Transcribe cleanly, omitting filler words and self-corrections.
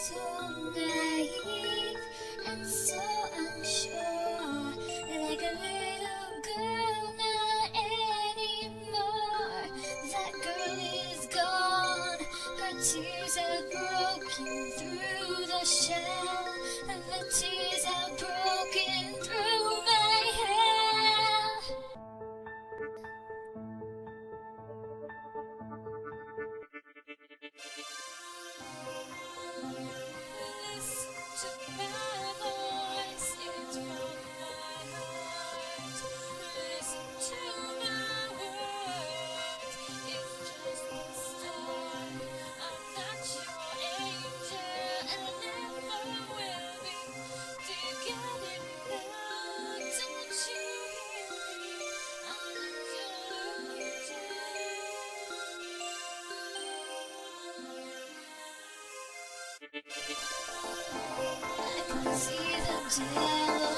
So naive and so unsure, like a little girl, not anymore. That girl is gone, her tears have broken through the shell, and the tears have broken through my hair. Listen to my voice, it's from my heart. Listen to my words, it's just the start. I'm not your angel, and never will be. Do you get it now? Don't you hear me? I'm not your angel. I can see the devil